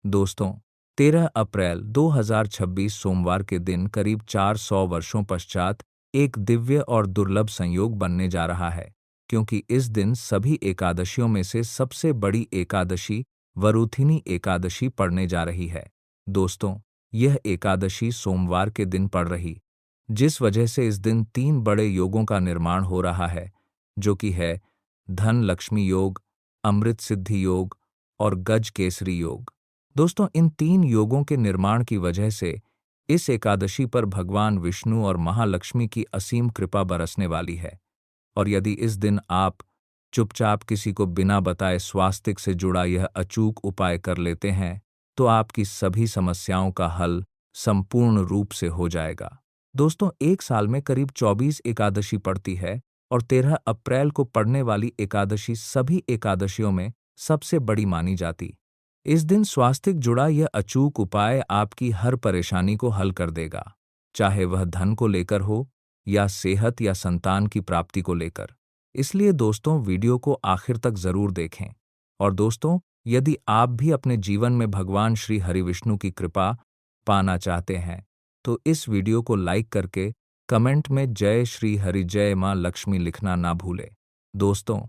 दोस्तों, 13 अप्रैल 2026 सोमवार के दिन करीब 400 वर्षों पश्चात एक दिव्य और दुर्लभ संयोग बनने जा रहा है, क्योंकि इस दिन सभी एकादशियों में से सबसे बड़ी एकादशी वरुथिनी एकादशी पड़ने जा रही है। दोस्तों, यह एकादशी सोमवार के दिन पड़ रही, जिस वजह से इस दिन 3 बड़े योगों का निर्माण हो रहा है, जो कि है धन लक्ष्मी योग, अमृत सिद्धि योग और गज केसरी योग। दोस्तों, इन 3 योगों के निर्माण की वजह से इस एकादशी पर भगवान विष्णु और महालक्ष्मी की असीम कृपा बरसने वाली है। और यदि इस दिन आप चुपचाप किसी को बिना बताए स्वास्तिक से जुड़ा यह अचूक उपाय कर लेते हैं, तो आपकी सभी समस्याओं का हल संपूर्ण रूप से हो जाएगा। दोस्तों, एक साल में करीब 24 एकादशी पड़ती है और 13 अप्रैल को पड़ने वाली एकादशी सभी एकादशियों में सबसे बड़ी मानी जाती। इस दिन स्वास्तिक जुड़ा यह अचूक उपाय आपकी हर परेशानी को हल कर देगा, चाहे वह धन को लेकर हो या सेहत या संतान की प्राप्ति को लेकर। इसलिए दोस्तों, वीडियो को आखिर तक जरूर देखें। और दोस्तों, यदि आप भी अपने जीवन में भगवान श्री हरिविष्णु की कृपा पाना चाहते हैं, तो इस वीडियो को लाइक करके कमेंट में जय श्री हरि जय मां लक्ष्मी लिखना ना भूलें। दोस्तों,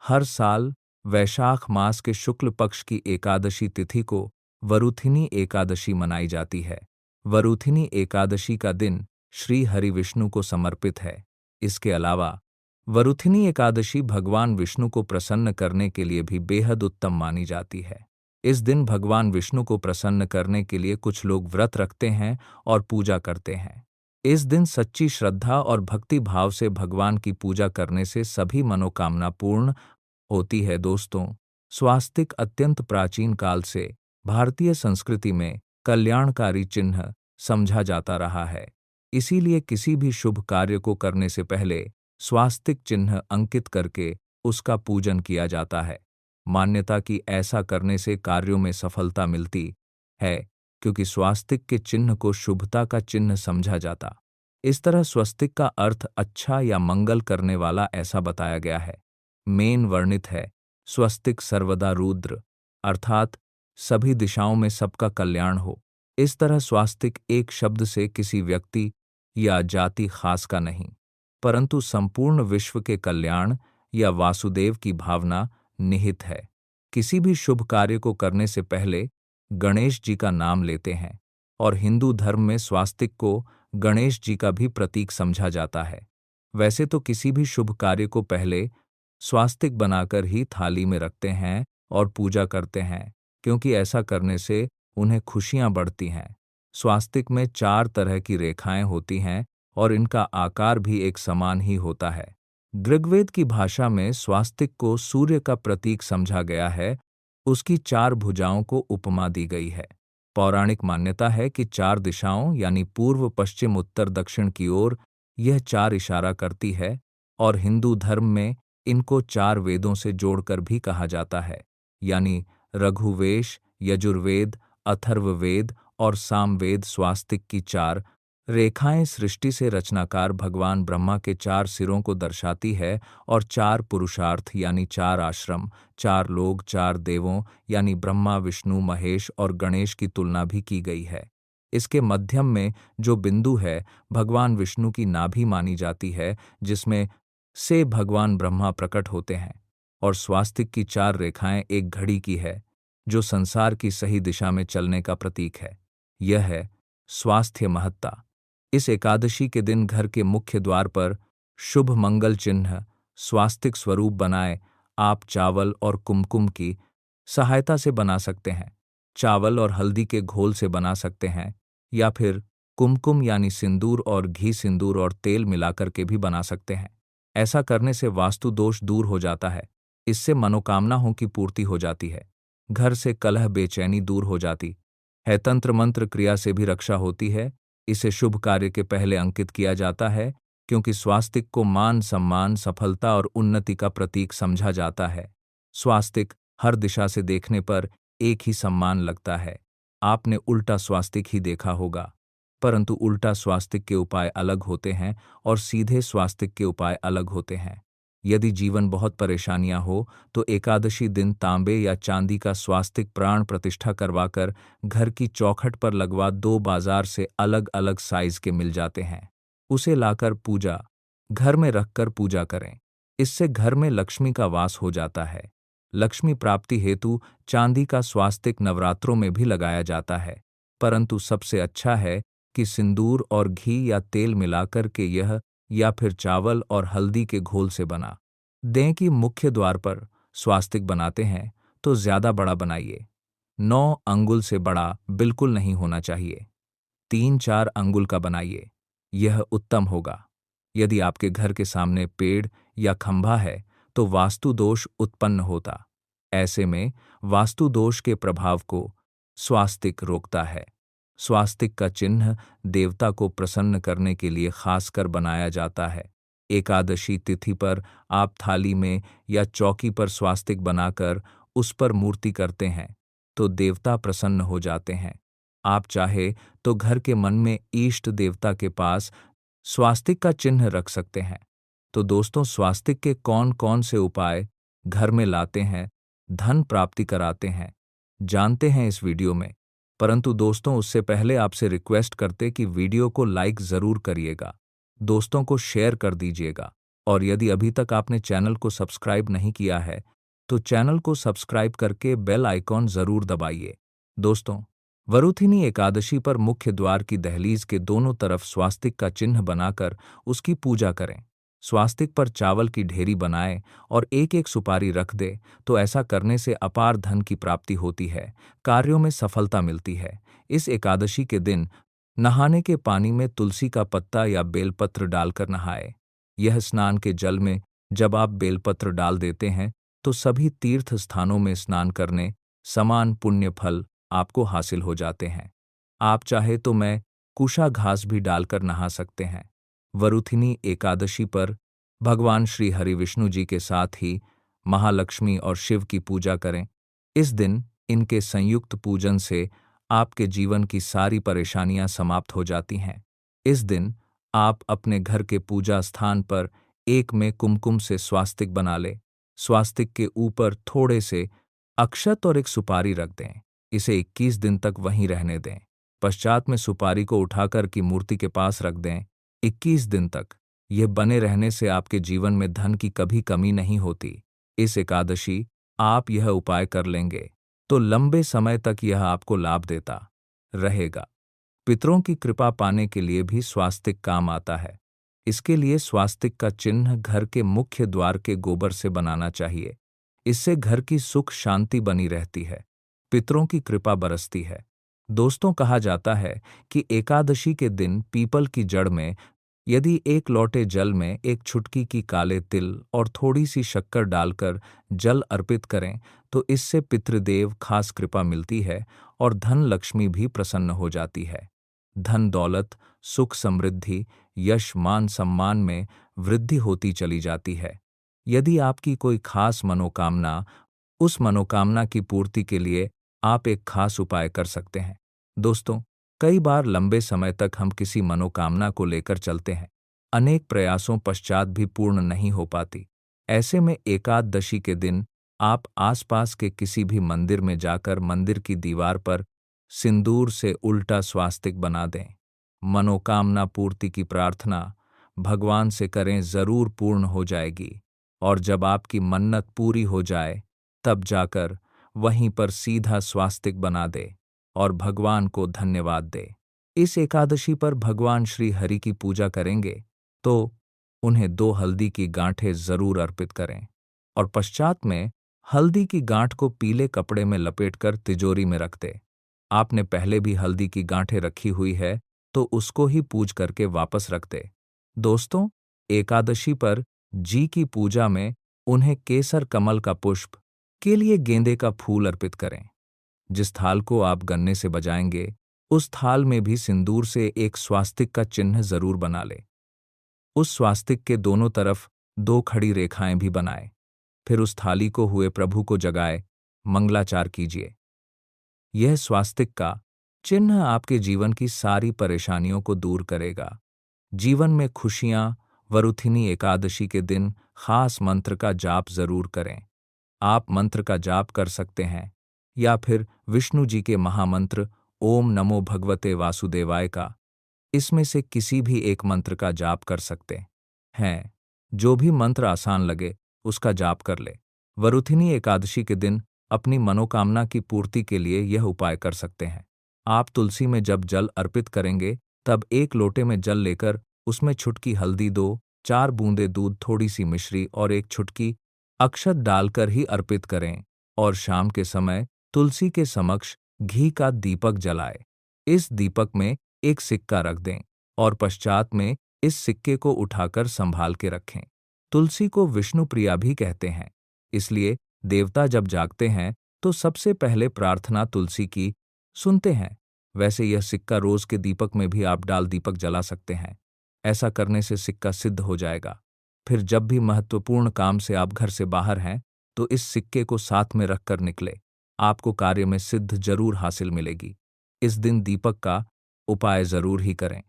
हर साल वैशाख मास के शुक्ल पक्ष की एकादशी तिथि को वरुथिनी एकादशी मनाई जाती है। वरुथिनी एकादशी का दिन श्री हरिविष्णु को समर्पित है। इसके अलावा वरुथिनी एकादशी भगवान विष्णु को प्रसन्न करने के लिए भी बेहद उत्तम मानी जाती है। इस दिन भगवान विष्णु को प्रसन्न करने के लिए कुछ लोग व्रत रखते हैं और पूजा करते हैं। इस दिन सच्ची श्रद्धा और भक्ति भाव से भगवान की पूजा करने से सभी मनोकामना पूर्ण होती है। दोस्तों, स्वास्तिक अत्यंत प्राचीन काल से भारतीय संस्कृति में कल्याणकारी चिन्ह समझा जाता रहा है। इसीलिए किसी भी शुभ कार्य को करने से पहले स्वास्तिक चिन्ह अंकित करके उसका पूजन किया जाता है। मान्यता कि ऐसा करने से कार्यों में सफलता मिलती है, क्योंकि स्वास्तिक के चिन्ह को शुभता का चिन्ह समझा जाता। इस तरह स्वस्तिक का अर्थ अच्छा या मंगल करने वाला ऐसा बताया गया है। मेन वर्णित है स्वस्तिक सर्वदा रुद्र, अर्थात सभी दिशाओं में सबका कल्याण हो। इस तरह स्वास्तिक एक शब्द से किसी व्यक्ति या जाति खास का नहीं, परंतु संपूर्ण विश्व के कल्याण या वासुदेव की भावना निहित है। किसी भी शुभ कार्य को करने से पहले गणेश जी का नाम लेते हैं, और हिंदू धर्म में स्वास्तिक को गणेश जी का भी प्रतीक समझा जाता है। वैसे तो किसी भी शुभ कार्य को पहले स्वास्तिक बनाकर ही थाली में रखते हैं और पूजा करते हैं, क्योंकि ऐसा करने से उन्हें खुशियां बढ़ती हैं। स्वास्तिक में 4 तरह की रेखाएं होती हैं और इनका आकार भी एक समान ही होता है। ऋग्वेद की भाषा में स्वास्तिक को सूर्य का प्रतीक समझा गया है। उसकी 4 भुजाओं को उपमा दी गई है। पौराणिक मान्यता है कि 4 दिशाओं यानी पूर्व पश्चिम उत्तर दक्षिण की ओर यह 4 इशारा करती है, और हिंदू धर्म में इनको 4 वेदों से जोड़कर भी कहा जाता है, यानी रघुवेश, यजुर्वेद, अथर्ववेद और सामवेद। स्वास्तिक की 4 रेखाएं सृष्टि से रचनाकार भगवान ब्रह्मा के 4 सिरों को दर्शाती है, और 4 पुरुषार्थ यानी 4 आश्रम, 4 लोग, 4 देवों यानी ब्रह्मा, विष्णु, महेश और गणेश की तुलना भी की गई है। इसके मध्यम में जो बिंदु है भगवान विष्णु की नाभि मानी जाती है, जिसमें से भगवान ब्रह्मा प्रकट होते हैं। और स्वास्तिक की 4 रेखाएं एक घड़ी की है, जो संसार की सही दिशा में चलने का प्रतीक है। यह है स्वास्थ्य महत्ता। इस एकादशी के दिन घर के मुख्य द्वार पर शुभ मंगल चिन्ह स्वास्तिक स्वरूप बनाए आप चावल और कुमकुम की सहायता से बना सकते हैं। चावल और हल्दी के घोल से बना सकते हैं, या फिर कुमकुम यानी सिंदूर और घी, सिंदूर और तेल मिलाकर के भी बना सकते हैं। ऐसा करने से वास्तु दोष दूर हो जाता है। इससे मनोकामनाओं की पूर्ति हो जाती है। घर से कलह, बेचैनी दूर हो जाती है। तंत्र मंत्र क्रिया से भी रक्षा होती है। इसे शुभ कार्य के पहले अंकित किया जाता है, क्योंकि स्वास्तिक को मान, सम्मान, सफलता और उन्नति का प्रतीक समझा जाता है। स्वास्तिक हर दिशा से देखने पर एक ही सम्मान लगता है। आपने उल्टा स्वास्तिक ही देखा होगा, परंतु उल्टा स्वास्तिक के उपाय अलग होते हैं और सीधे स्वास्तिक के उपाय अलग होते हैं। यदि जीवन बहुत परेशानियां हो तो एकादशी दिन तांबे या चांदी का स्वास्तिक प्राण प्रतिष्ठा करवाकर घर की चौखट पर लगवा दो, बाजार से अलग अलग साइज के मिल जाते हैं। उसे लाकर पूजा घर में रखकर पूजा करें। इससे घर में लक्ष्मी का वास हो जाता है। लक्ष्मी प्राप्ति हेतु चांदी का स्वास्तिक नवरात्रों में भी लगाया जाता है, परंतु सबसे अच्छा है कि सिंदूर और घी या तेल मिलाकर के यह, या फिर चावल और हल्दी के घोल से बना दें। कि मुख्य द्वार पर स्वास्तिक बनाते हैं तो ज्यादा बड़ा बनाइए। 9 अंगुल से बड़ा बिल्कुल नहीं होना चाहिए। 3-4 अंगुल का बनाइए, यह उत्तम होगा। यदि आपके घर के सामने पेड़ या खंभा है तो वास्तु दोष उत्पन्न होता। ऐसे में वास्तु दोष के प्रभाव को स्वास्तिक रोकता है। स्वास्तिक का चिन्ह देवता को प्रसन्न करने के लिए खासकर बनाया जाता है। एकादशी तिथि पर आप थाली में या चौकी पर स्वास्तिक बनाकर उस पर मूर्ति करते हैं तो देवता प्रसन्न हो जाते हैं। आप चाहे तो घर के मन में इष्ट देवता के पास स्वास्तिक का चिन्ह रख सकते हैं। तो दोस्तों, स्वास्तिक के कौन कौन से उपाय घर में लाते हैं, धन प्राप्ति कराते हैं, जानते हैं इस वीडियो में। परंतु दोस्तों, उससे पहले आपसे रिक्वेस्ट करते कि वीडियो को लाइक ज़रूर करिएगा, दोस्तों को शेयर कर दीजिएगा, और यदि अभी तक आपने चैनल को सब्सक्राइब नहीं किया है तो चैनल को सब्सक्राइब करके बेल आइकॉन ज़रूर दबाइए। दोस्तों, वरुथिनी एकादशी पर मुख्य द्वार की दहलीज के दोनों तरफ स्वास्तिक का चिन्ह बनाकर उसकी पूजा करें। स्वास्तिक पर चावल की ढेरी बनाएं और एक एक सुपारी रख दे, तो ऐसा करने से अपार धन की प्राप्ति होती है, कार्यों में सफलता मिलती है। इस एकादशी के दिन नहाने के पानी में तुलसी का पत्ता या बेलपत्र डालकर नहाए। यह स्नान के जल में जब आप बेलपत्र डाल देते हैं तो सभी तीर्थ स्थानों में स्नान करने समान पुण्य फल आपको हासिल हो जाते हैं। आप चाहे तो मैं कुशा घास भी डालकर नहा सकते हैं। वरुथिनी एकादशी पर भगवान श्री हरि विष्णु जी के साथ ही महालक्ष्मी और शिव की पूजा करें। इस दिन इनके संयुक्त पूजन से आपके जीवन की सारी परेशानियां समाप्त हो जाती हैं। इस दिन आप अपने घर के पूजा स्थान पर एक में कुमकुम से स्वास्तिक बना ले। स्वास्तिक के ऊपर थोड़े से अक्षत और एक सुपारी रख दें। इसे 21 दिन तक वहीं रहने दें। पश्चात में सुपारी को उठाकर की मूर्ति के पास रख दें। 21 दिन तक यह बने रहने से आपके जीवन में धन की कभी कमी नहीं होती। इस एकादशी आप यह उपाय कर लेंगे तो लंबे समय तक यह आपको लाभ देता रहेगा। पितरों की कृपा पाने के लिए भी स्वास्तिक काम आता है। इसके लिए स्वास्तिक का चिन्ह घर के मुख्य द्वार के गोबर से बनाना चाहिए। इससे घर की सुख शांति बनी रहती है, पितरों की कृपा बरसती है। दोस्तों, कहा जाता है कि एकादशी के दिन पीपल की जड़ में यदि एक लोटे जल में एक चुटकी की काले तिल और थोड़ी सी शक्कर डालकर जल अर्पित करें तो इससे पितृदेव खास कृपा मिलती है और धन लक्ष्मी भी प्रसन्न हो जाती है। धन दौलत, सुख समृद्धि, यश मान सम्मान में वृद्धि होती चली जाती है। यदि आपकी कोई खास मनोकामना, उस मनोकामना की पूर्ति के लिए आप एक खास उपाय कर सकते हैं। दोस्तों, कई बार लंबे समय तक हम किसी मनोकामना को लेकर चलते हैं, अनेक प्रयासों पश्चात भी पूर्ण नहीं हो पाती। ऐसे में एकादशी के दिन आप आसपास के किसी भी मंदिर में जाकर मंदिर की दीवार पर सिंदूर से उल्टा स्वास्तिक बना दें। मनोकामना पूर्ति की प्रार्थना भगवान से करें, जरूर पूर्ण हो जाएगी। और जब आपकी मन्नत पूरी हो जाए तब जाकर वहीं पर सीधा स्वास्तिक बना दे और भगवान को धन्यवाद दे। इस एकादशी पर भगवान श्री हरि की पूजा करेंगे तो उन्हें 2 हल्दी की गांठें जरूर अर्पित करें और पश्चात में हल्दी की गांठ को पीले कपड़े में लपेटकर तिजोरी में रख दे। आपने पहले भी हल्दी की गांठें रखी हुई है तो उसको ही पूज करके वापस रख दे। दोस्तों, एकादशी पर जी की पूजा में उन्हें केसर कमल का पुष्प के लिए गेंदे का फूल अर्पित करें। जिस थाल को आप गन्ने से बजाएंगे उस थाल में भी सिंदूर से एक स्वास्तिक का चिन्ह जरूर बना ले। उस स्वास्तिक के दोनों तरफ 2 खड़ी रेखाएं भी बनाए। फिर उस थाली को हुए प्रभु को जगाए मंगलाचार कीजिए। यह स्वास्तिक का चिन्ह आपके जीवन की सारी परेशानियों को दूर करेगा। जीवन में खुशियां वरुथिनी एकादशी के दिन खास मंत्र का जाप जरूर करें। आप मंत्र का जाप कर सकते हैं या फिर विष्णु जी के महामंत्र ओम नमो भगवते वासुदेवाय का, इसमें से किसी भी एक मंत्र का जाप कर सकते हैं। जो भी मंत्र आसान लगे उसका जाप कर ले। वरुथिनी एकादशी के दिन अपनी मनोकामना की पूर्ति के लिए यह उपाय कर सकते हैं। आप तुलसी में जब जल अर्पित करेंगे तब एक लोटे में जल लेकर उसमें छुटकी हल्दी, 2-4 बूंदे दूध, थोड़ी सी मिश्री और एक छुटकी अक्षत डालकर ही अर्पित करें और शाम के समय तुलसी के समक्ष घी का दीपक जलाएं। इस दीपक में एक सिक्का रख दें और पश्चात में इस सिक्के को उठाकर संभाल के रखें। तुलसी को विष्णु प्रिया भी कहते हैं, इसलिए देवता जब जागते हैं तो सबसे पहले प्रार्थना तुलसी की सुनते हैं। वैसे यह सिक्का रोज के दीपक में भी आप डाल दीपक जला सकते हैं। ऐसा करने से सिक्का सिद्ध हो जाएगा। फिर जब भी महत्वपूर्ण काम से आप घर से बाहर हैं तो इस सिक्के को साथ में रखकर निकले। आपको कार्य में सिद्ध जरूर हासिल मिलेगी। इस दिन दीपक का उपाय जरूर ही करें।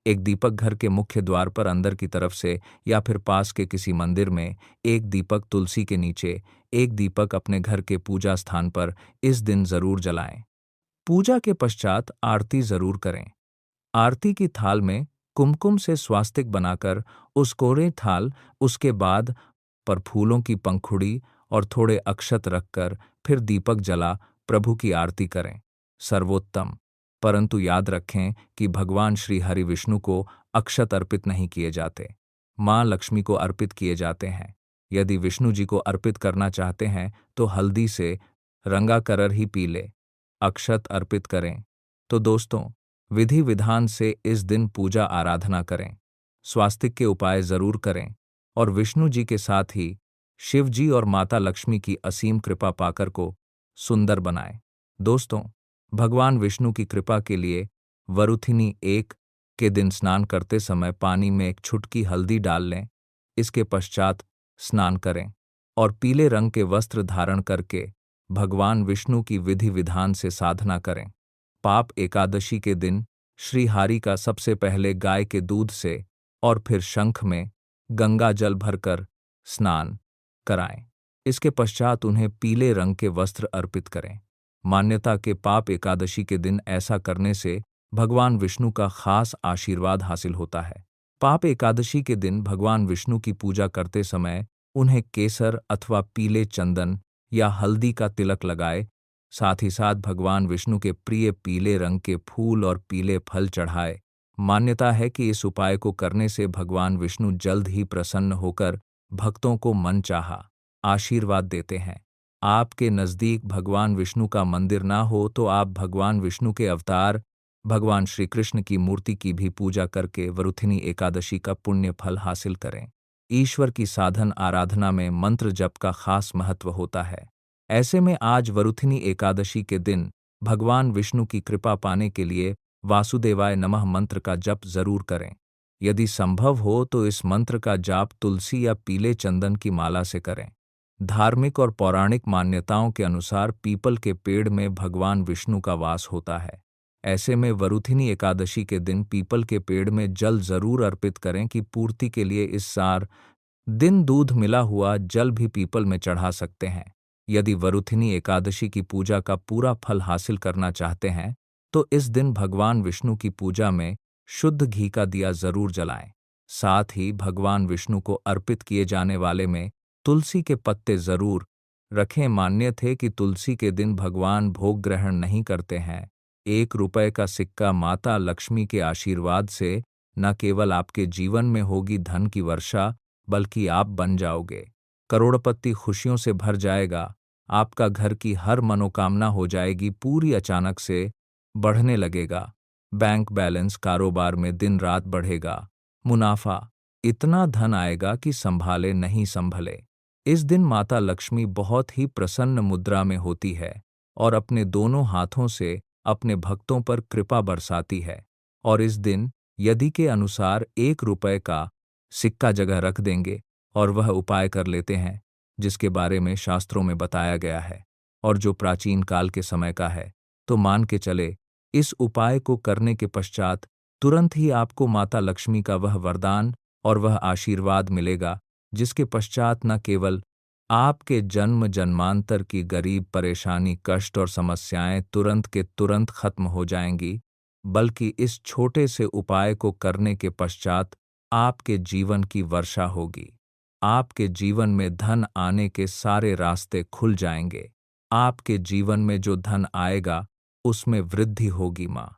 एक दीपक घर के मुख्य द्वार पर अंदर की तरफ से या फिर पास के किसी मंदिर में, एक दीपक तुलसी के नीचे, एक दीपक अपने घर के पूजा स्थान पर इस दिन जरूर जलाएं। पूजा के पश्चात आरती जरूर करें। आरती की थाल में कुमकुम से स्वास्तिक बनाकर उस कोरे थाल उसके बाद पर फूलों की पंखुड़ी और थोड़े अक्षत रखकर फिर दीपक जला प्रभु की आरती करें। सर्वोत्तम। परंतु याद रखें कि भगवान श्री हरि विष्णु को अक्षत अर्पित नहीं किए जाते, मां लक्ष्मी को अर्पित किए जाते हैं। यदि विष्णु जी को अर्पित करना चाहते हैं तो हल्दी से रंगा कर ही पीले अक्षत अर्पित करें। तो दोस्तों, विधि विधान से इस दिन पूजा आराधना करें, स्वास्तिक के उपाय जरूर करें और विष्णु जी के साथ ही शिव जी और माता लक्ष्मी की असीम कृपा पाकर को सुंदर बनाएं। दोस्तों, भगवान विष्णु की कृपा के लिए वरुथिनी 1 के दिन स्नान करते समय पानी में एक छुटकी हल्दी डाल लें। इसके पश्चात स्नान करें और पीले रंग के वस्त्र धारण करके भगवान विष्णु की विधि विधान से साधना करें। पाप एकादशी के दिन श्री हरि का सबसे पहले गाय के दूध से और फिर शंख में गंगा जल भरकर स्नान कराएं। इसके पश्चात उन्हें पीले रंग के वस्त्र अर्पित करें। मान्यता के पाप एकादशी के दिन ऐसा करने से भगवान विष्णु का खास आशीर्वाद हासिल होता है। पाप एकादशी के दिन भगवान विष्णु की पूजा करते समय उन्हें केसर अथवा पीले चंदन या हल्दी का तिलक लगाए। साथ ही साथ भगवान विष्णु के प्रिय पीले रंग के फूल और पीले फल चढ़ाए। मान्यता है कि इस उपाय को करने से भगवान विष्णु जल्द ही प्रसन्न होकर भक्तों को मनचाहा आशीर्वाद देते हैं। आपके नज़दीक भगवान विष्णु का मंदिर ना हो तो आप भगवान विष्णु के अवतार भगवान श्री कृष्ण की मूर्ति की भी पूजा करके वरुथिनी एकादशी का पुण्य फल हासिल करें। ईश्वर की साधन आराधना में मंत्र जप का खास महत्व होता है। ऐसे में आज वरुथिनी एकादशी के दिन भगवान विष्णु की कृपा पाने के लिए वासुदेवाय नमः मंत्र का जप जरूर करें। यदि संभव हो तो इस मंत्र का जाप तुलसी या पीले चंदन की माला से करें। धार्मिक और पौराणिक मान्यताओं के अनुसार पीपल के पेड़ में भगवान विष्णु का वास होता है। ऐसे में वरुथिनी एकादशी के दिन पीपल के पेड़ में जल जरूर अर्पित करें कि पूर्ति के लिए इस सार दिन दूध मिला हुआ जल भी पीपल में चढ़ा सकते हैं। यदि वरुथिनी एकादशी की पूजा का पूरा फल हासिल करना चाहते हैं तो इस दिन भगवान विष्णु की पूजा में शुद्ध घी का दिया जरूर जलाएं। साथ ही भगवान विष्णु को अर्पित किए जाने वाले में तुलसी के पत्ते जरूर रखें। मान्य थे कि तुलसी के दिन भगवान भोग ग्रहण नहीं करते हैं। 1 रुपए का सिक्का माता लक्ष्मी के आशीर्वाद से न केवल आपके जीवन में होगी धन की वर्षा, बल्कि आप बन जाओगे करोड़पति। खुशियों से भर जाएगा। आपका घर की हर मनोकामना हो जाएगी पूरी, अचानक से बढ़ने लगेगा। बैंक बैलेंस, कारोबार में दिन रात बढ़ेगा। मुनाफा, इतना धन आएगा कि संभाले नहीं संभले। इस दिन माता लक्ष्मी बहुत ही प्रसन्न मुद्रा में होती है और अपने दोनों हाथों से अपने भक्तों पर कृपा बरसाती है। और इस दिन यदि के अनुसार 1 रुपए का सिक्का जगह रख देंगे और वह उपाय कर लेते हैं जिसके बारे में शास्त्रों में बताया गया है और जो प्राचीन काल के समय का है, तो मान के चले इस उपाय को करने के पश्चात तुरंत ही आपको माता लक्ष्मी का वह वरदान और वह आशीर्वाद मिलेगा जिसके पश्चात न केवल आपके जन्म जन्मांतर की गरीब परेशानी, कष्ट और समस्याएं तुरंत के तुरंत खत्म हो जाएंगी, बल्कि इस छोटे से उपाय को करने के पश्चात आपके जीवन की वर्षा होगी। आपके जीवन में धन आने के सारे रास्ते खुल जाएंगे। आपके जीवन में जो धन आएगा उसमें वृद्धि होगी माँ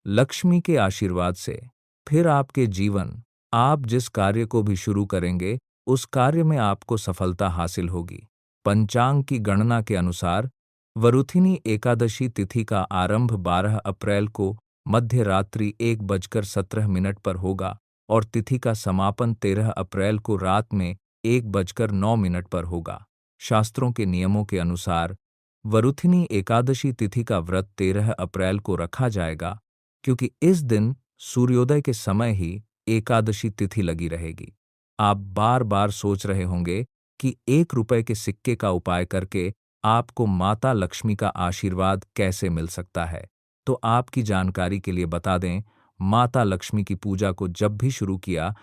लक्ष्मी के आशीर्वाद से। फिर आपके जीवन, आप जिस कार्य को भी शुरू करेंगे उस कार्य में आपको सफलता हासिल होगी। पंचांग की गणना के अनुसार वरुथिनी एकादशी तिथि का आरंभ 12 अप्रैल को मध्य रात्रि 1:17 पर होगा और तिथि का समापन 13 अप्रैल को रात में 1:09 पर होगा। शास्त्रों के नियमों के अनुसार वरुथिनी एकादशी तिथि का व्रत 13 अप्रैल को रखा जाएगा, क्योंकि इस दिन सूर्योदय के समय ही एकादशी तिथि लगी रहेगी। आप बार बार सोच रहे होंगे कि 1 रुपए के सिक्के का उपाय करके आपको माता लक्ष्मी का आशीर्वाद कैसे मिल सकता है। तो आपकी जानकारी के लिए बता दें, माता लक्ष्मी की पूजा को जब भी शुरू किया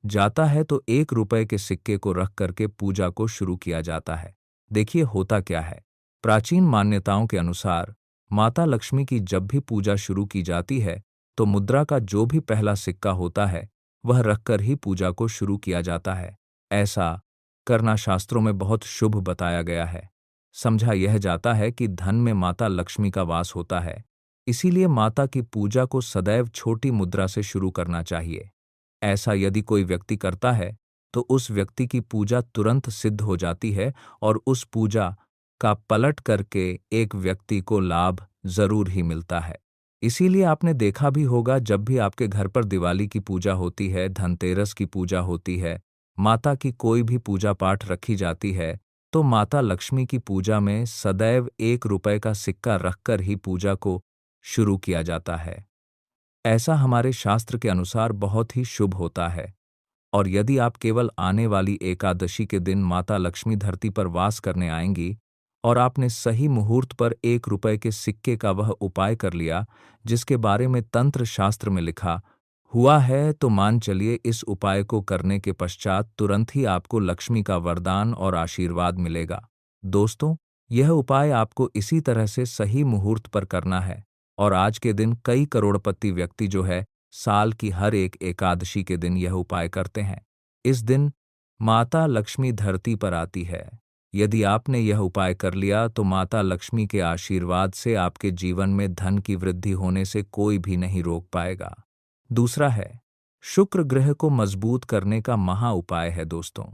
जाता है तो 1 रुपए के सिक्के को रख करके पूजा को शुरू किया जाता है। देखिए होता क्या है। प्राचीन मान्यताओं के अनुसार माता लक्ष्मी की जब भी पूजा शुरू की जाती है तो मुद्रा का जो भी पहला सिक्का होता है वह रखकर ही पूजा को शुरू किया जाता है। ऐसा करना शास्त्रों में बहुत शुभ बताया गया है। समझा यह जाता है कि धन में माता लक्ष्मी का वास होता है, इसीलिए माता की पूजा को सदैव छोटी मुद्रा से शुरू करना चाहिए। ऐसा यदि कोई व्यक्ति करता है तो उस व्यक्ति की पूजा तुरंत सिद्ध हो जाती है और उस पूजा का पलट करके एक व्यक्ति को लाभ जरूर ही मिलता है। इसीलिए आपने देखा भी होगा, जब भी आपके घर पर दिवाली की पूजा होती है, धनतेरस की पूजा होती है, माता की कोई भी पूजा पाठ रखी जाती है, तो माता लक्ष्मी की पूजा में सदैव 1 रुपए का सिक्का रखकर ही पूजा को शुरू किया जाता है। ऐसा हमारे शास्त्र के अनुसार बहुत ही शुभ होता है। और यदि आप केवल आने वाली एकादशी के दिन माता लक्ष्मी धरती पर वास करने आएंगी और आपने सही मुहूर्त पर 1 रुपए के सिक्के का वह उपाय कर लिया जिसके बारे में तंत्र शास्त्र में लिखा हुआ है, तो मान चलिए इस उपाय को करने के पश्चात तुरंत ही आपको लक्ष्मी का वरदान और आशीर्वाद मिलेगा। दोस्तों, यह उपाय आपको इसी तरह से सही मुहूर्त पर करना है। और आज के दिन कई करोड़पति व्यक्ति जो है साल की हर एक एकादशी के दिन यह उपाय करते हैं। इस दिन माता लक्ष्मी धरती पर आती है। यदि आपने यह उपाय कर लिया तो माता लक्ष्मी के आशीर्वाद से आपके जीवन में धन की वृद्धि होने से कोई भी नहीं रोक पाएगा। दूसरा है शुक्र ग्रह को मजबूत करने का महा उपाय है। दोस्तों,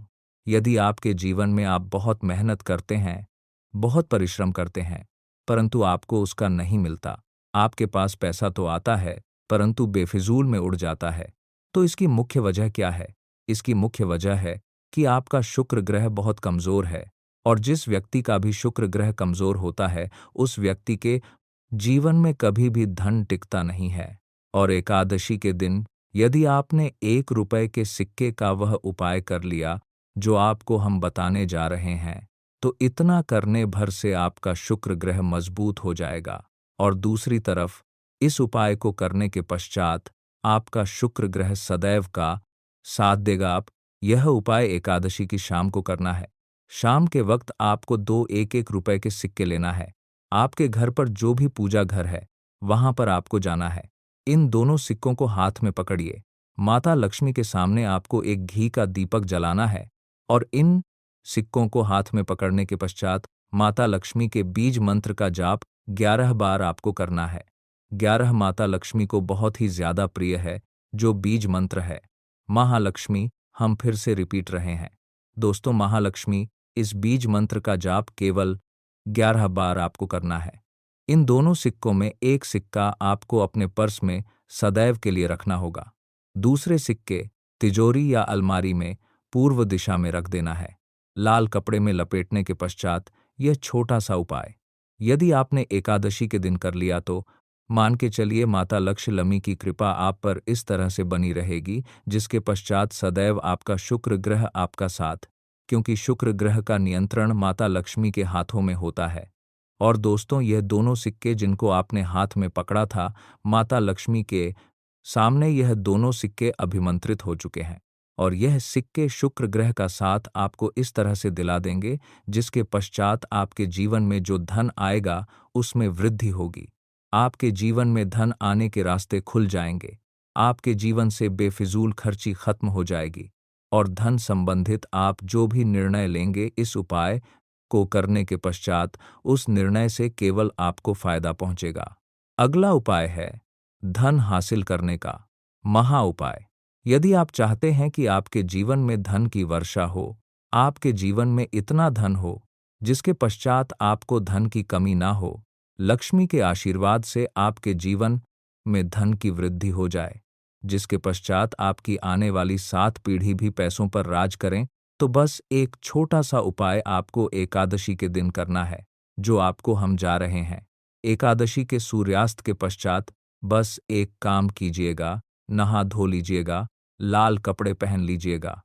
यदि आपके जीवन में आप बहुत मेहनत करते हैं, बहुत परिश्रम करते हैं, परंतु आपको उसका नहीं मिलता, आपके पास पैसा तो आता है परंतु बेफिजूल में उड़ जाता है, तो इसकी मुख्य वजह क्या है? इसकी मुख्य वजह है कि आपका शुक्र ग्रह बहुत कमजोर है। और जिस व्यक्ति का भी शुक्र ग्रह कमजोर होता है उस व्यक्ति के जीवन में कभी भी धन टिकता नहीं है। और एकादशी के दिन यदि आपने 1 रुपए के सिक्के का वह उपाय कर लिया जो आपको हम बताने जा रहे हैं, तो इतना करने भर से आपका शुक्र ग्रह मजबूत हो जाएगा। और दूसरी तरफ इस उपाय को करने के पश्चात आपका शुक्र ग्रह सदैव का साथ देगा। आप यह उपाय एकादशी की शाम को करना है। शाम के वक्त आपको 2 1-1 रुपए के सिक्के लेना है। आपके घर पर जो भी पूजा घर है वहां पर आपको जाना है। इन दोनों सिक्कों को हाथ में पकड़िए। माता लक्ष्मी के सामने आपको एक घी का दीपक जलाना है और इन सिक्कों को हाथ में पकड़ने के पश्चात माता लक्ष्मी के बीज मंत्र का जाप 11 बार आपको करना है। 11 माता लक्ष्मी को बहुत ही ज्यादा प्रिय है जो बीज मंत्र है। महालक्ष्मी, हम फिर से रिपीट रहे हैं दोस्तों, महालक्ष्मी, इस बीज मंत्र का जाप केवल 11 बार आपको करना है। इन दोनों सिक्कों में एक सिक्का आपको अपने पर्स में सदैव के लिए रखना होगा। दूसरे सिक्के तिजोरी या अलमारी में पूर्व दिशा में रख देना है। लाल कपड़े में लपेटने के पश्चात यह छोटा सा उपाय यदि आपने एकादशी के दिन कर लिया तो मान के चलिए माता लक्ष्मी की कृपा आप पर इस तरह से बनी रहेगी जिसके पश्चात सदैव आपका शुक्र ग्रह आपका साथ, क्योंकि शुक्र ग्रह का नियंत्रण माता लक्ष्मी के हाथों में होता है। और दोस्तों, यह दोनों सिक्के जिनको आपने हाथ में पकड़ा था, माता लक्ष्मी के सामने यह दोनों सिक्के अभिमंत्रित हो चुके हैं और यह सिक्के शुक्र ग्रह का साथ आपको इस तरह से दिला देंगे, जिसके पश्चात आपके जीवन में जो धन आएगा उसमें वृद्धि होगी। आपके जीवन में धन आने के रास्ते खुल जाएंगे। आपके जीवन से बेफिजूल खर्ची खत्म हो जाएगी और धन संबंधित आप जो भी निर्णय लेंगे इस उपाय को करने के पश्चात उस निर्णय से केवल आपको फायदा पहुंचेगा। अगला उपाय है धन हासिल करने का महा उपाय। यदि आप चाहते हैं कि आपके जीवन में धन की वर्षा हो, आपके जीवन में इतना धन हो जिसके पश्चात आपको धन की कमी ना हो, लक्ष्मी के आशीर्वाद से आपके जीवन में धन की वृद्धि हो जाए, जिसके पश्चात आपकी आने वाली 7 पीढ़ी भी पैसों पर राज करें, तो बस एक छोटा सा उपाय आपको एकादशी के दिन करना है, जो आपको हम जा रहे हैं। एकादशी के सूर्यास्त के पश्चात बस एक काम कीजिएगा, नहा धो लीजिएगा, लाल कपड़े पहन लीजिएगा,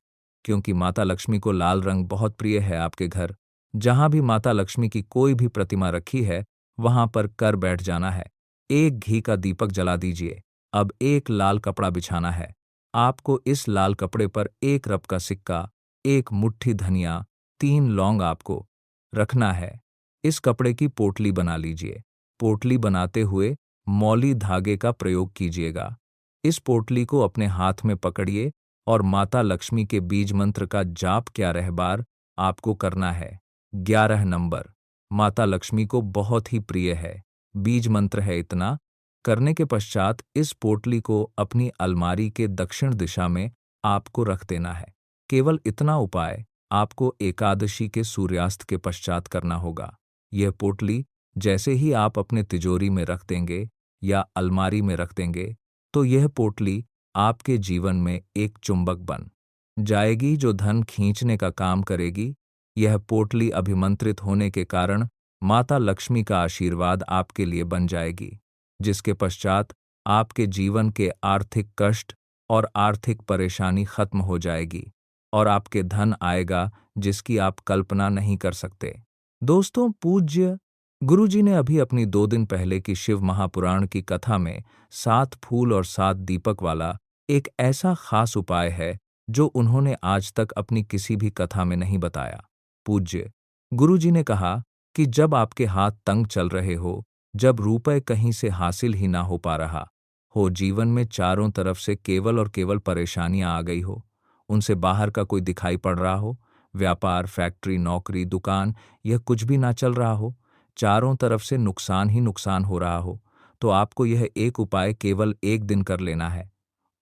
क्योंकि माता लक्ष्मी को लाल रंग बहुत प्रिय है। आपके घर जहां भी माता लक्ष्मी की कोई भी प्रतिमा रखी है वहां पर कर बैठ जाना है। एक घी का दीपक जला दीजिए। अब एक लाल कपड़ा बिछाना है। आपको इस लाल कपड़े पर 1 रप का सिक्का, 1 मुट्ठी धनिया, 3 लौंग आपको रखना है। इस कपड़े की पोटली बना लीजिए। पोटली बनाते हुए मौली धागे का प्रयोग कीजिएगा। इस पोटली को अपने हाथ में पकड़िए और माता लक्ष्मी के बीज मंत्र का जाप 11 बार आपको करना है। 11 नंबर माता लक्ष्मी को बहुत ही प्रिय है, बीज मंत्र है इतना। करने के पश्चात इस पोटली को अपनी अलमारी के दक्षिण दिशा में आपको रख देना है। केवल इतना उपाय आपको एकादशी के सूर्यास्त के पश्चात करना होगा। यह पोटली जैसे ही आप अपने तिजोरी में रख देंगे या अलमारी में रख देंगे, तो यह पोटली आपके जीवन में एक चुंबक बन जाएगी जो धन खींचने का काम करेगी। यह पोटली अभिमंत्रित होने के कारण माता लक्ष्मी का आशीर्वाद आपके लिए बन जाएगी, जिसके पश्चात आपके जीवन के आर्थिक कष्ट और आर्थिक परेशानी खत्म हो जाएगी और आपके धन आएगा जिसकी आप कल्पना नहीं कर सकते। दोस्तों, पूज्य गुरुजी ने अभी अपनी 2 दिन पहले की शिव महापुराण की कथा में 7 फूल और 7 दीपक वाला एक ऐसा खास उपाय है जो उन्होंने आज तक अपनी किसी भी कथा में नहीं बताया। पूज्य गुरुजी ने कहा कि जब आपके हाथ तंग चल रहे हो, जब रुपए कहीं से हासिल ही ना हो पा रहा हो, जीवन में चारों तरफ से केवल और केवल परेशानियां आ गई हो, उनसे बाहर का कोई दिखाई पड़ रहा हो, व्यापार, फैक्ट्री, नौकरी, दुकान, यह कुछ भी ना चल रहा हो, चारों तरफ से नुकसान ही नुकसान हो रहा हो, तो आपको यह एक उपाय केवल 1 दिन कर लेना है।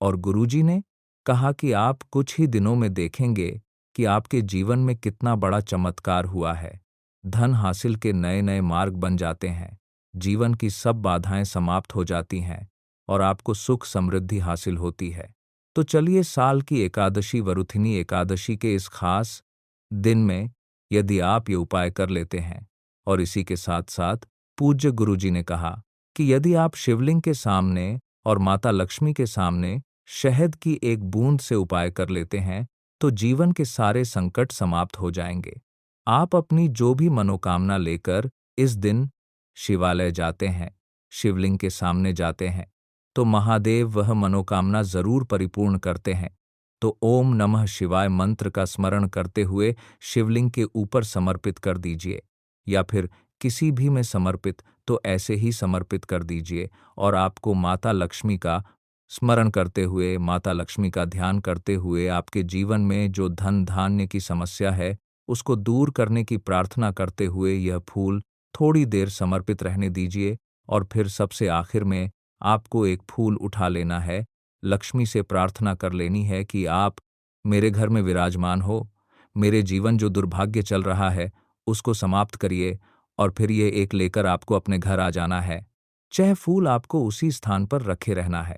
और गुरुजी ने कहा कि आप कुछ ही दिनों में देखेंगे कि आपके जीवन में कितना बड़ा चमत्कार हुआ है। धन हासिल के नए नए मार्ग बन जाते हैं, जीवन की सब बाधाएं समाप्त हो जाती हैं और आपको सुख समृद्धि हासिल होती है। तो चलिए, साल की एकादशी वरुथिनी एकादशी के इस खास दिन में यदि आप ये उपाय कर लेते हैं, और इसी के साथ साथ पूज्य गुरुजी ने कहा कि यदि आप शिवलिंग के सामने और माता लक्ष्मी के सामने शहद की एक बूंद से उपाय कर लेते हैं, तो जीवन के सारे संकट समाप्त हो जाएंगे। आप अपनी जो भी मनोकामना लेकर इस दिन शिवालय जाते हैं, शिवलिंग के सामने जाते हैं, तो महादेव वह मनोकामना जरूर परिपूर्ण करते हैं। तो ओम नमः शिवाय मंत्र का स्मरण करते हुए शिवलिंग के ऊपर समर्पित कर दीजिए, या फिर किसी भी में समर्पित तो ऐसे ही समर्पित कर दीजिए, और आपको माता लक्ष्मी का स्मरण करते हुए, माता लक्ष्मी का ध्यान करते हुए आपके जीवन में जो धन धान्य की समस्या है उसको दूर करने की प्रार्थना करते हुए यह फूल थोड़ी देर समर्पित रहने दीजिए। और फिर सबसे आखिर में आपको एक फूल उठा लेना है, लक्ष्मी से प्रार्थना कर लेनी है कि आप मेरे घर में विराजमान हो, मेरे जीवन जो दुर्भाग्य चल रहा है उसको समाप्त करिए, और फिर ये एक लेकर आपको अपने घर आ जाना है। 6 फूल आपको उसी स्थान पर रखे रहना है।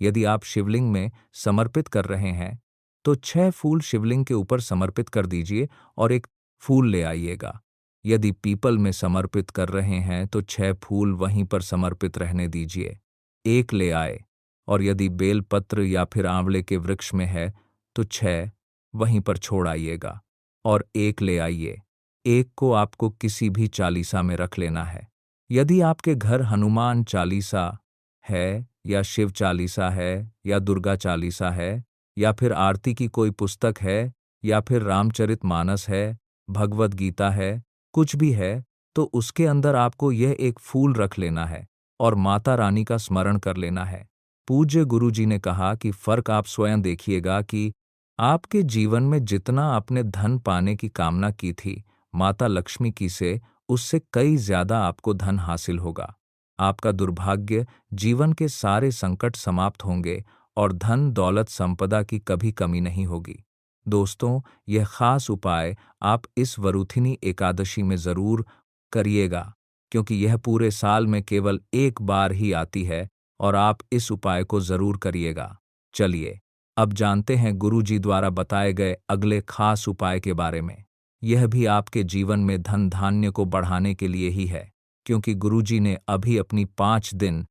यदि आप शिवलिंग में समर्पित कर रहे हैं तो 6 फूल शिवलिंग के ऊपर समर्पित कर दीजिए और एक फूल ले आइएगा। यदि पीपल में समर्पित कर रहे हैं तो 6 फूल वहीं पर समर्पित रहने दीजिए, एक ले आए। और यदि बेलपत्र या फिर आंवले के वृक्ष में है तो 6 वहीं पर छोड़ आइएगा और एक ले आइए। एक को आपको किसी भी चालीसा में रख लेना है। यदि आपके घर हनुमान चालीसा है या शिव चालीसा है या दुर्गा चालीसा है या फिर आरती की कोई पुस्तक है, या फिर रामचरितमानस है, भगवद गीता है, कुछ भी है, तो उसके अंदर आपको यह एक फूल रख लेना है और माता रानी का स्मरण कर लेना है। पूज्य गुरुजी ने कहा कि फर्क आप स्वयं देखिएगा कि आपके जीवन में जितना आपने धन पाने की कामना की थी, माता लक्ष्मी की से उससे कई ज्यादा आपको धन हासिल होगा। आपका दुर्भाग्य, जीवन के सारे संकट समाप्त होंगे और धन दौलत संपदा की कभी कमी नहीं होगी। दोस्तों, यह खास उपाय आप इस वरुथिनी एकादशी में जरूर करिएगा, क्योंकि यह पूरे साल में केवल एक बार ही आती है और आप इस उपाय को जरूर करिएगा। चलिए, अब जानते हैं गुरु जी द्वारा बताए गए अगले खास उपाय के बारे में। यह भी आपके जीवन में धन धान्य को बढ़ाने के लिए ही है, क्योंकि गुरु जी ने अभी अपनी 5 दिन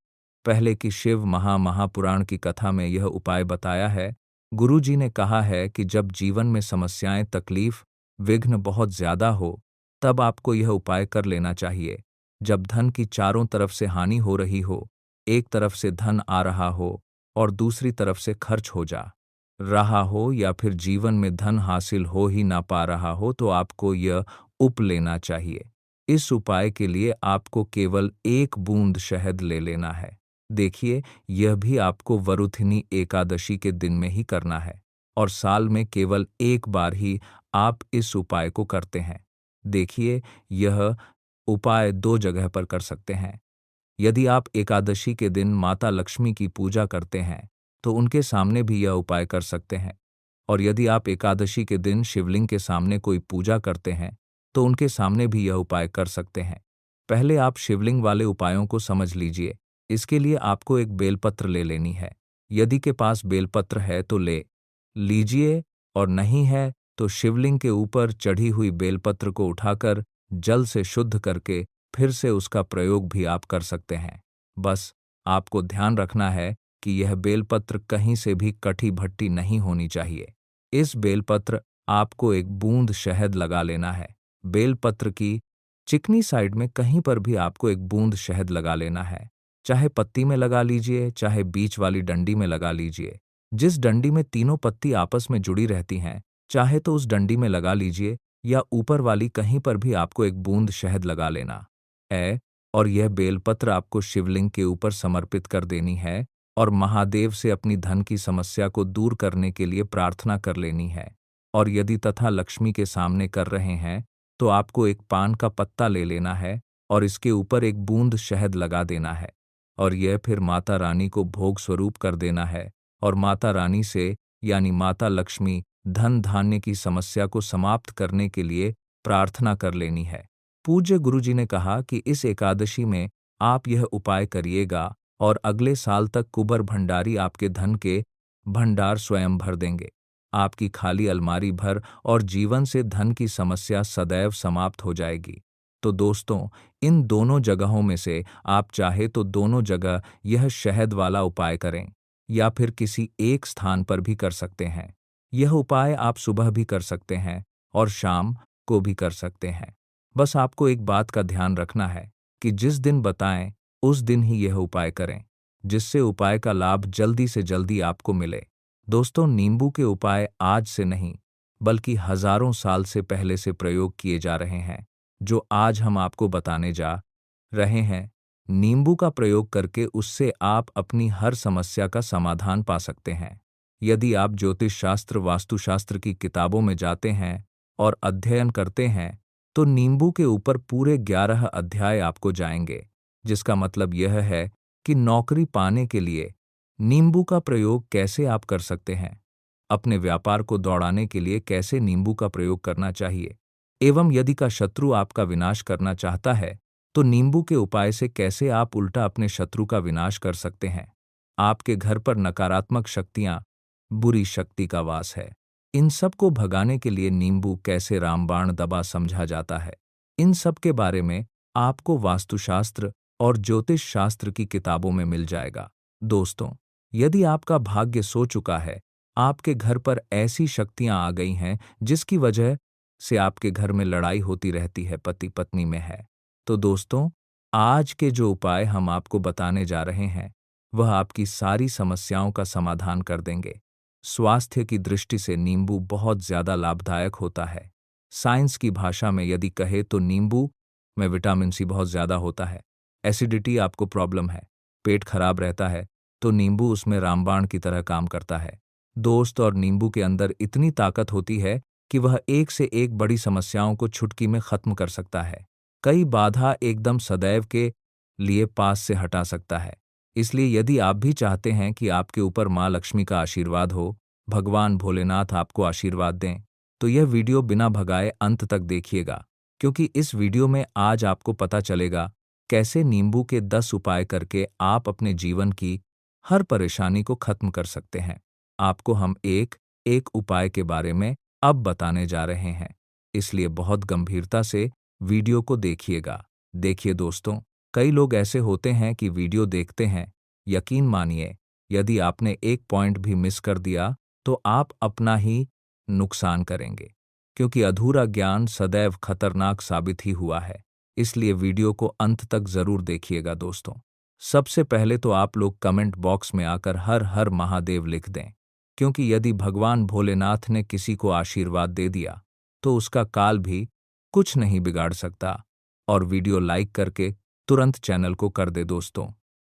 पहले की शिव महापुराण की कथा में यह उपाय बताया है। गुरु जी ने कहा है कि जब जीवन में समस्याएं, तकलीफ, विघ्न बहुत ज्यादा हो, तब आपको यह उपाय कर लेना चाहिए। जब धन की चारों तरफ से हानि हो रही हो, एक तरफ से धन आ रहा हो और दूसरी तरफ से खर्च हो जा रहा हो, या फिर जीवन में धन हासिल हो ही ना पा रहा हो, तो आपको यह उप लेना चाहिए। इस उपाय के लिए आपको केवल 1 बूंद शहद ले लेना है। देखिए, यह भी आपको वरुथिनी एकादशी के दिन में ही करना है और साल में केवल एक बार ही आप इस उपाय को करते हैं। देखिए, यह उपाय 2 जगह पर कर सकते हैं। यदि आप एकादशी के दिन माता लक्ष्मी की पूजा करते हैं, तो उनके सामने भी यह उपाय कर सकते हैं। और यदि आप एकादशी के दिन शिवलिंग के सामने कोई पूजा करते हैं, तो उनके सामने भी यह उपाय कर सकते हैं। पहले आप शिवलिंग वाले उपायों को समझ लीजिए। इसके लिए आपको एक बेलपत्र ले लेनी है। यदि के पास बेलपत्र है तो ले लीजिए, और नहीं है तो शिवलिंग के ऊपर चढ़ी हुई बेलपत्र को उठाकर जल से शुद्ध करके फिर से उसका प्रयोग भी आप कर सकते हैं। बस आपको ध्यान रखना है कि यह बेलपत्र कहीं से भी कटी भट्टी नहीं होनी चाहिए। इस बेलपत्र आपको 1 बूंद शहद लगा लेना है। बेलपत्र की चिकनी साइड में कहीं पर भी आपको 1 बूंद शहद लगा लेना है। चाहे पत्ती में लगा लीजिए, चाहे बीच वाली डंडी में लगा लीजिए। जिस डंडी में तीनों पत्ती आपस में जुड़ी रहती हैं, चाहे तो उस डंडी में लगा लीजिए, या ऊपर वाली कहीं पर भी आपको 1 बूंद शहद लगा लेना है। और यह बेलपत्र आपको शिवलिंग के ऊपर समर्पित कर देनी है और महादेव से अपनी धन की समस्या को दूर करने के लिए प्रार्थना कर लेनी है। और यदि तथा लक्ष्मी के सामने कर रहे हैं, तो आपको एक पान का पत्ता ले लेना है और इसके ऊपर 1 बूंद शहद लगा देना है, और यह फिर माता रानी को भोग स्वरूप कर देना है और माता रानी से, यानी माता लक्ष्मी, धन धान्य की समस्या को समाप्त करने के लिए प्रार्थना कर लेनी है। पूज्य गुरुजी ने कहा कि इस एकादशी में आप यह उपाय करिएगा और अगले साल तक कुबर भंडारी आपके धन के भंडार स्वयं भर देंगे। आपकी खाली अलमारी भर और जीवन से धन की समस्या सदैव समाप्त हो जाएगी। तो दोस्तों, इन दोनों जगहों में से आप चाहे तो दोनों जगह यह शहद वाला उपाय करें, या फिर किसी एक स्थान पर भी कर सकते हैं। यह उपाय आप सुबह भी कर सकते हैं और शाम को भी कर सकते हैं। बस आपको एक बात का ध्यान रखना है कि जिस दिन बताएं उस दिन ही यह उपाय करें, जिससे उपाय का लाभ जल्दी से जल्दी आपको मिले। दोस्तों, नींबू के उपाय आज से नहीं, बल्कि हजारों साल से पहले से प्रयोग किए जा रहे हैं, जो आज हम आपको बताने जा रहे हैं। नींबू का प्रयोग करके उससे आप अपनी हर समस्या का समाधान पा सकते हैं। यदि आप ज्योतिष शास्त्र, वास्तुशास्त्र की किताबों में जाते हैं और अध्ययन करते हैं, तो नींबू के ऊपर पूरे 11 अध्याय आपको जाएंगे, जिसका मतलब यह है कि नौकरी पाने के लिए नींबू का प्रयोग कैसे आप कर सकते हैं, अपने व्यापार को दौड़ाने के लिए कैसे नींबू का प्रयोग करना चाहिए, एवं यदि का शत्रु आपका विनाश करना चाहता है, तो नींबू के उपाय से कैसे आप उल्टा अपने शत्रु का विनाश कर सकते हैं। आपके घर पर नकारात्मक शक्तियां, बुरी शक्ति का वास है, इन सब को भगाने के लिए नींबू कैसे रामबाण दबा समझा जाता है, इन सब के बारे में आपको वास्तुशास्त्र और ज्योतिष शास्त्र की किताबों में मिल जाएगा। दोस्तों, यदि आपका भाग्य सो चुका है, आपके घर पर ऐसी शक्तियां आ गई हैं जिसकी वजह से आपके घर में लड़ाई होती रहती है, पति पत्नी में है, तो दोस्तों, आज के जो उपाय हम आपको बताने जा रहे हैं, वह आपकी सारी समस्याओं का समाधान कर देंगे। स्वास्थ्य की दृष्टि से नींबू बहुत ज़्यादा लाभदायक होता है। साइंस की भाषा में यदि कहे तो नींबू में विटामिन सी बहुत ज़्यादा होता है। एसिडिटी आपको प्रॉब्लम है, पेट खराब रहता है, तो नींबू उसमें रामबाण की तरह काम करता है। दोस्त, और नींबू के अंदर इतनी ताकत होती है कि वह एक से एक बड़ी समस्याओं को चुटकी में खत्म कर सकता है। कई बाधा एकदम सदैव के लिए पास से हटा सकता है। इसलिए यदि आप भी चाहते हैं कि आपके ऊपर माँ लक्ष्मी का आशीर्वाद हो, भगवान भोलेनाथ आपको आशीर्वाद दें, तो यह वीडियो बिना भगाए अंत तक देखिएगा, क्योंकि इस वीडियो में आज आपको पता चलेगा कैसे नींबू के 10 उपाय करके आप अपने जीवन की हर परेशानी को खत्म कर सकते हैं। आपको हम एक एक उपाय के बारे में अब बताने जा रहे हैं, इसलिए बहुत गंभीरता से वीडियो को देखिएगा। देखिए दोस्तों, कई लोग ऐसे होते हैं कि वीडियो देखते हैं, यकीन मानिए यदि आपने एक पॉइंट भी मिस कर दिया तो आप अपना ही नुकसान करेंगे, क्योंकि अधूरा ज्ञान सदैव खतरनाक साबित ही हुआ है। इसलिए वीडियो को अंत तक जरूर देखिएगा दोस्तों। सबसे पहले तो आप लोग कमेंट बॉक्स में आकर हर हर महादेव लिख दें, क्योंकि यदि भगवान भोलेनाथ ने किसी को आशीर्वाद दे दिया तो उसका काल भी कुछ नहीं बिगाड़ सकता। और वीडियो लाइक करके तुरंत चैनल को कर दे दोस्तों।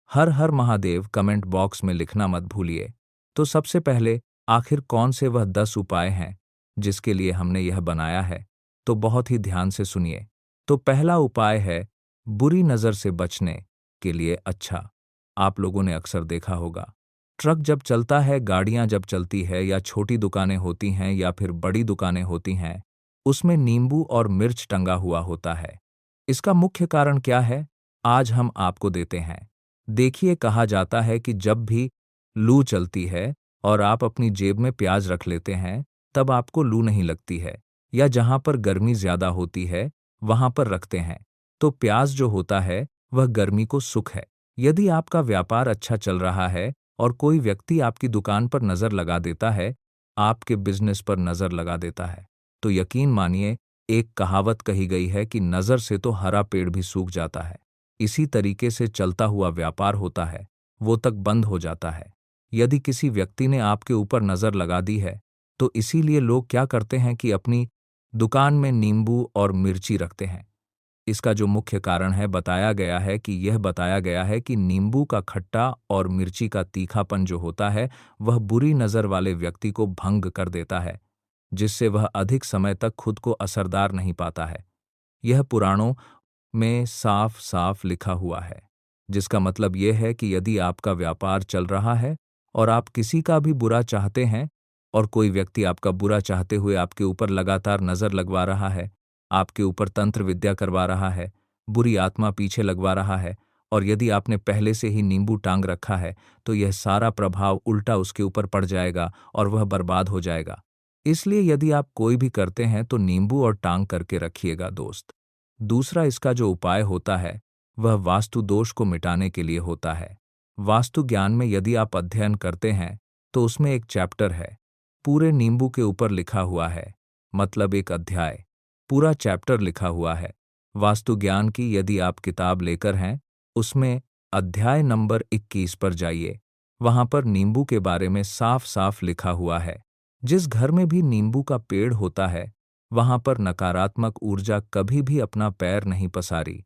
हर हर महादेव कमेंट बॉक्स में लिखना मत भूलिए। तो सबसे पहले आखिर कौन से वह 10 उपाय हैं जिसके लिए हमने यह बनाया है, तो बहुत ही ध्यान से सुनिए। तो पहला उपाय है बुरी नज़र से बचने के लिए। अच्छा, आप लोगों ने अक्सर देखा होगा, ट्रक जब चलता है, गाड़ियां जब चलती है, या छोटी दुकानें होती हैं या फिर बड़ी दुकानें होती हैं, उसमें नींबू और मिर्च टंगा हुआ होता है। इसका मुख्य कारण क्या है, आज हम आपको देते हैं। देखिए, कहा जाता है कि जब भी लू चलती है और आप अपनी जेब में प्याज रख लेते हैं, तब आपको लू नहीं लगती है, या जहां पर गर्मी ज्यादा होती है वहां पर रखते हैं, तो प्याज जो होता है वह गर्मी को सुख है। यदि आपका व्यापार अच्छा चल रहा है और कोई व्यक्ति आपकी दुकान पर नजर लगा देता है, आपके बिजनेस पर नजर लगा देता है, तो यकीन मानिए, एक कहावत कही गई है कि नजर से तो हरा पेड़ भी सूख जाता है। इसी तरीके से चलता हुआ व्यापार होता है, वो तक बंद हो जाता है। यदि किसी व्यक्ति ने आपके ऊपर नजर लगा दी है, तो इसीलिए लोग क्या करते हैं कि अपनी दुकान में नींबू और मिर्ची रखते हैं। इसका जो मुख्य कारण है, बताया गया है कि नींबू का खट्टा और मिर्ची का तीखापन जो होता है, वह बुरी नज़र वाले व्यक्ति को भंग कर देता है, जिससे वह अधिक समय तक खुद को असरदार नहीं पाता है। यह पुराणों में साफ साफ लिखा हुआ है, जिसका मतलब यह है कि यदि आपका व्यापार चल रहा है और आप किसी का भी बुरा चाहते हैं, और कोई व्यक्ति आपका बुरा चाहते हुए आपके ऊपर लगातार नज़र लगवा रहा है, आपके ऊपर तंत्र विद्या करवा रहा है, बुरी आत्मा पीछे लगवा रहा है, और यदि आपने पहले से ही नींबू टांग रखा है, तो यह सारा प्रभाव उल्टा उसके ऊपर पड़ जाएगा और वह बर्बाद हो जाएगा। इसलिए यदि आप कोई भी करते हैं तो नींबू और टांग करके रखिएगा दोस्त। दूसरा इसका जो उपाय होता है, वह वास्तु दोष को मिटाने के लिए होता है। वास्तु ज्ञान में यदि आप अध्ययन करते हैं तो उसमें एक चैप्टर है, पूरे नींबू के ऊपर लिखा हुआ है, मतलब एक अध्याय, पूरा चैप्टर लिखा हुआ है वास्तु ज्ञान की। यदि आप किताब लेकर हैं, उसमें अध्याय नंबर 21 पर जाइए, वहां पर नींबू के बारे में साफ साफ लिखा हुआ है। जिस घर में भी नींबू का पेड़ होता है, वहां पर नकारात्मक ऊर्जा कभी भी अपना पैर नहीं पसारी।